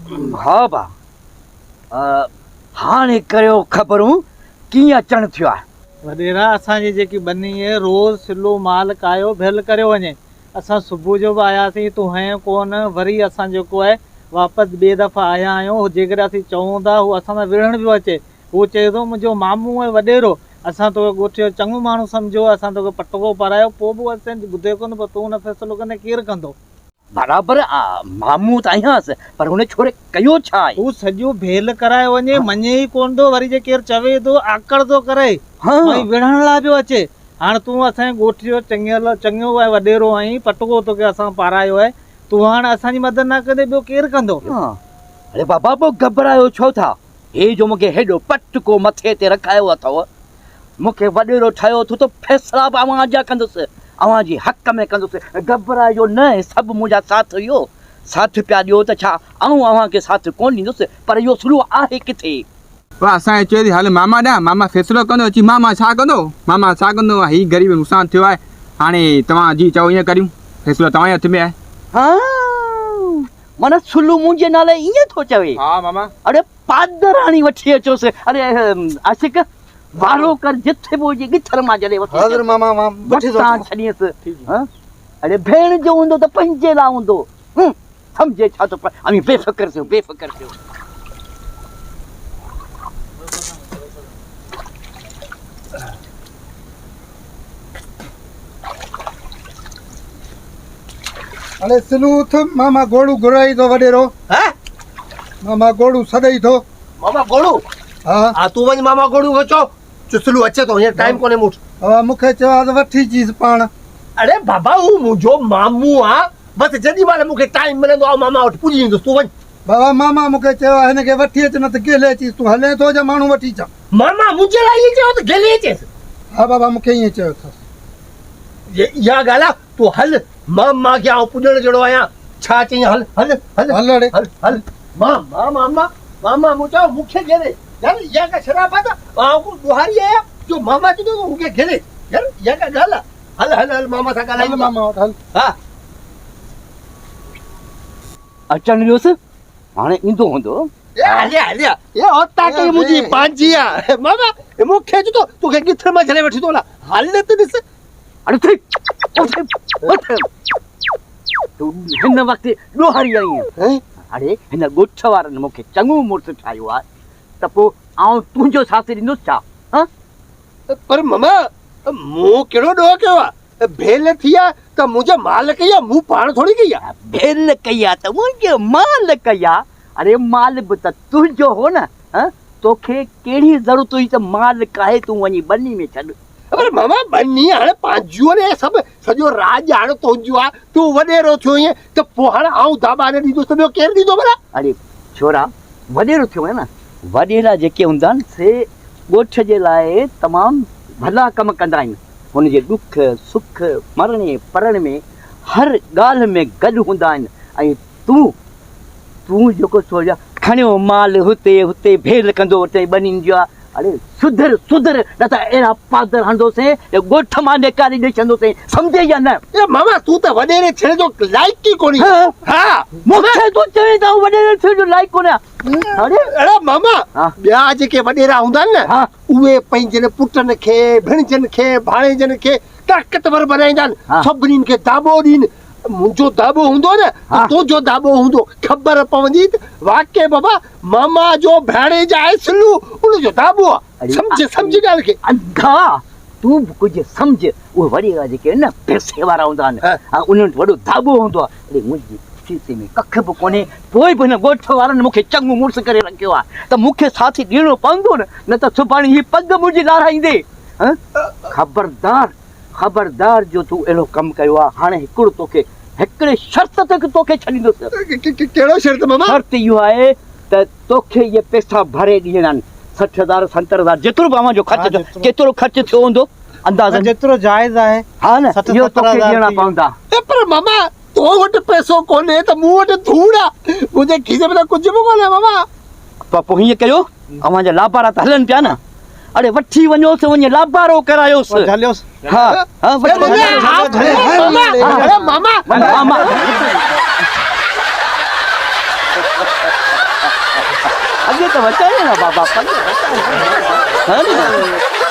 हाँ बा हाणे करियो ख़बरूं कीअं अचणु थियो आहे। वॾेरा असांजी जेकी बनी आहे रोज़ सिलो माल कायो भेल करे वञे। असां सुबुह जो बि आयासीं तूं हैं कोन, वरी असां जेको आहे वापसि ॿिए दफ़ा आया आहियूं। जेकॾहिं असीं चऊं था हू असां सां विढ़ण पियो अचे। हू चए थो मुंहिंजो मामू आहे वॾेरो, असां तोखे ॻोठियो चङो माण्हू सम्झो, असां तोखे पटको पारायो, पोइ बि असां ॿुधे कोन पियो। तूं हुन फ़ैसिलो कंदे केरु कंदो? बराबरि मामू त आहियांसि, पर हुन छोरे कयो छा आहे? हू सॼो भेल कराए वञे, मञे ई कोन थो। वरी जे केरु चवे थो आकड़ थो करे, विढ़ण लाइ पियो अचे। हाणे तूं असांजे ॻोठियो चङो आहे वॾेरो आहीं, पटको तोखे असां पारायो आहे, तूं हाणे असांजी मदद न कंदे ॿियो केरु कंदो? अरे बाबा पोइ घबरायो छो था? हे जो मूंखे हेॾो पटको मथे ते रखायो अथव, मूंखे वॾेरो ठाहियो थो त फ़ैसिला बि अव्हां जा कंदुसि, अव्हां जी हक़ में कंदुसि। घबराइजो न, सभु मुंहिंजा साथ इहो साथ पिया ॾियो त छा आऊं अव्हांखे साथ कोन ॾींदुसि, पर इहो सुलू आहे किथे? वाह असांखे चए थी हल मामा ॾियां, मामा फ़ैसिलो कंदो। अची मामा छा कंदो? मामा छा कंदो? हीउ ग़रीब नुक़सानु थियो आहे, हाणे तव्हां जी चओ ईअं करियूं, फ़ैसिलो तव्हांजे हथ में आहे। हाँ माना सुलू मुंहिंजे नाले ईअं थो चवे? हा मामा। अरे पादराणी वठी अचोसि। अरे आशिक वारो कर जिथे बि हुजे गिथर मां जॾहिं हाज़िर मामा वठी छॾीसि। अरे भेण जो हूंदो त पंहिंजे लाइ हूंदो, सम्झे छा थो पए? बेफ़िक्र थियो, बेफ़िक्र थियो। अरे सिलू उथ, मामा गोड़ू घुराई थो वॾेरो। मामा गोड़ू सॾई थो। मामा गोड़ू? हा तूं वञ मामा गोड़ू खे चओ सिलू अचे थो, हींअर टाइम कोन्हे मूं वटि। हा मूंखे चयो आहे त वठी अचीसि पाण। अरे बाबा हू मुंहिंजो मामू आहे, बसि जेॾी महिल मूंखे टाइम मिलंदो आहे मामा वटि पुॼी ईंदुसि। तूं वञ। बाबा मामा मूंखे चयो आहे हिनखे वठी अच, न त गेले अचीसि। तूं हले थो जा माण्हू वठी अचां? मामा मुंहिंजे लाइ ईअं चयो त गेले अचेसि? हा बाबा मूंखे ईअं चयो अथसि। इहा ॻाल्हि आहे, तूं हल, मां खे आउं पुॼण जहिड़ो आहियां। छा चईं? हल हल हल हल अड़े हल हल। मामा मूं चयो मूंखे गेले, यार इहा का शराबत आहे? आउं को ॿुहारी आहियां जो मामा चवंदो मूंखे गेले? यार इहा का ॻाल्हि आहे? हल हल हल मामा सां ॻाल्हाईंदो। मामा वटि हल। हा अचनि ॾियोसि, हाणे ईंदो हूंदो। मुंहिंजी पंहिंजी आहे मामा, मूंखे चवंदो तोखे किथे मां झले वठी थो हलां। हल त ॾिस। अरे तूं हिन वक़्तु ॾोहारी आई आहीं। अरे हिन ॻोठ वारनि मूंखे चङो मुड़ुसु ठाहियो आहे, त पोइ आउं तुंहिंजो साथ ॾींदुसि छा? पर मामा मूं कहिड़ो ॾोह कयो आहे? भेल थी आहे त मुंहिंजे माल कई आहे, मूं पाण थोरी कई आहे। भेल कई आहे त मुंहिंजे माल कई आहे? अरे माल बि त तुंहिंजो हो न। तोखे कहिड़ी ज़रूरत हुई त माल काहे तूं वञी बनी में छॾ? पर मामा बनी हाणे पंहिंजो ने सभु, सॼो राज हाणे तुंहिंजो आहे। तूं वॾेरो थियो ईअं त पोइ हाणे आउं दाबा न ॾींदुसि त ॿियो केरु ॾींदो भला? अरे छोरा वॾेरो थियो आहे न, वॾेरा जेके हूंदा आहिनि से ॻोठ जे लाइ तमामु भला कम कंदा आहिनि। हुनजे ॾुख सुख मरणे परण में हर ॻाल्हि में गॾु हूंदा आहिनि। ऐं तूं जेको सोचा खणियो माल हुते हुते भेल कंदो हुते बनीनि जो आहे। अरे सुधर सुधर, न त अहिड़ा पादर हणंदोसीं ॻोठ मां निकारे ॾेई, सम्झे या न? मामा तूं त वॾेरे थियण जो लाइक़ ई कोन्हे। हा मूंखे तूं चवे त वॾेरे थियण जो लाइक़ कोन्हे? अरे मामा ॿिया जेके वॾेरा हूंदा आहिनि न, उहे पंहिंजनि पुटनि खे भेणजनि खे भाणेजनि खे ताक़तवर बनाईंदा आहिनि, सभिनीनि खे दाबो ॾीनि। मुंहिंजो दाबो हूंदो न, तुंहिंजो दाबो हूंदो, ख़बर पवंदी त वाक़ई बाबा मामा जो भेणे जा आहे सिलू, उनजो दाबो आहे। सम्झ ॻाल्हि खे। अंधा तूं बि कुझु सम्झ। उहे वॾेरा जेके न पैसे वारा हूंदा आहिनि, उन्हनि वटि वॾो दाबो हूंदो आहे। अरे मुंहिंजी खीसे में कख बि कोन्हे, पोइ बि हिन ॻोठ वारनि मूंखे चङो मुड़ुसु करे रखियो आहे त मूंखे साथी ॾियणो पवंदो न त सुभाणे हीअ पग मुंहिंजी लाराईंदे। ख़बरदार जो तूं अहिड़ो कमु कयो आहे। हाणे हिकिड़ो तोखे हिकिड़े शर्त ते तोखे छॾींदुसि। कहिड़ो शर्त मामा? शर्त इहो आहे त तोखे इहे पैसा भरे ॾियणा आहिनि, 60,000 70,000 जेतिरो बि अव्हांजो ख़र्चु, केतिरो ख़र्चु थियो हूंदो अंदाज़ जेतिरो जाइज़ आहे। हा न, इहो तोखे ॾियणा पवंदा। पर मामा तो वटि पैसो कोन्हे त मूं वटि धूड़ आहे, मुंहिंजे खीसे में त कुझु बि कोन्हे मामा। पोइ हीअं कयो, अव्हांजा लाबारा त हलनि पिया न, अरे वठी वञोसि, वञी लाबारो करायोसि। अॻे त वचाए न बाबा पंज वचाए